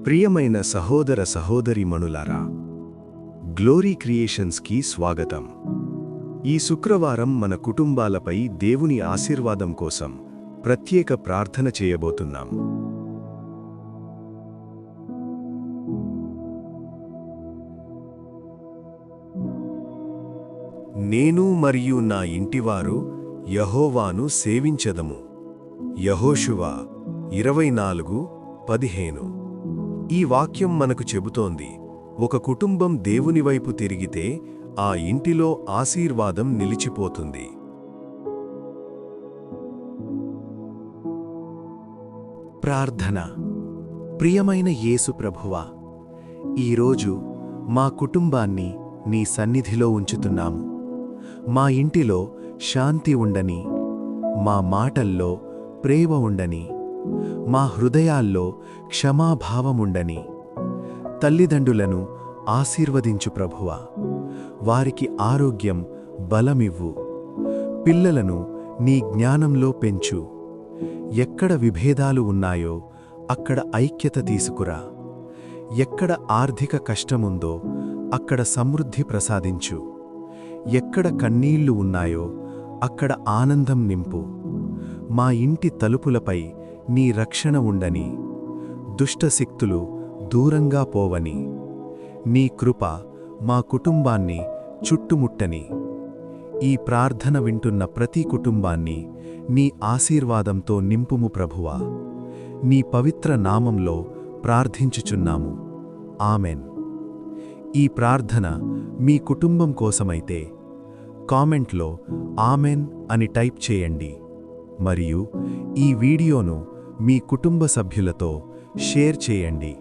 ప్రియమైన సహోదర సహోదరీమణులారా, గ్లోరీ క్రియేషన్స్కి స్వాగతం. ఈ శుక్రవారం మన కుటుంబాలపై దేవుని ఆశీర్వాదం కోసం ప్రత్యేక ప్రార్థన చేయబోతున్నాం. నేను మరియు నా ఇంటివారు యెహోవాను సేవించెదము. యెహోషువ 24:15. ఈ వాక్యం మనకు చెబుతోంది, ఒక కుటుంబం దేవుని వైపు తిరిగితే ఆ ఇంటిలో ఆశీర్వాదం నిలిచిపోతుంది. ప్రార్థన. ప్రియమైన యేసు ప్రభువా, ఈరోజు మా కుటుంబాన్ని నీ సన్నిధిలో ఉంచుతున్నాము. మా ఇంటిలో శాంతి ఉండని, మా మాటల్లో ప్రేమ ఉండని, మా హృదయాల్లో క్షమాభావముండని. తల్లిదండ్రులను ఆశీర్వదించు ప్రభువా, వారికి ఆరోగ్యం, బలమివ్వు. పిల్లలను నీ జ్ఞానంలో పెంచు. ఎక్కడ విభేదాలు ఉన్నాయో అక్కడ ఐక్యత తీసుకురా. ఎక్కడ ఆర్థిక కష్టముందో అక్కడ సమృద్ధి ప్రసాదించు. ఎక్కడ కన్నీళ్లు ఉన్నాయో అక్కడ ఆనందం నింపు. మా ఇంటి తలుపులపై నీ రక్షణ ఉండని, దుష్టశక్తులు దూరంగా పోవని. నీ కృప మా కుటుంబాన్ని చుట్టుముట్టని. ఈ ప్రార్థన వింటున్న ప్రతి కుటుంబాన్ని నీ ఆశీర్వాదంతో నింపుము ప్రభువా. నీ పవిత్ర నామంలో ప్రార్థించుచున్నాము. ఆమెన్. ఈ ప్రార్థన మీ కుటుంబం కోసమైతే కామెంట్లో ఆమెన్ అని టైప్ చేయండి. మరియు ఈ వీడియోను మీ కుటుంబ సభ్యులతో షేర్ చేయండి.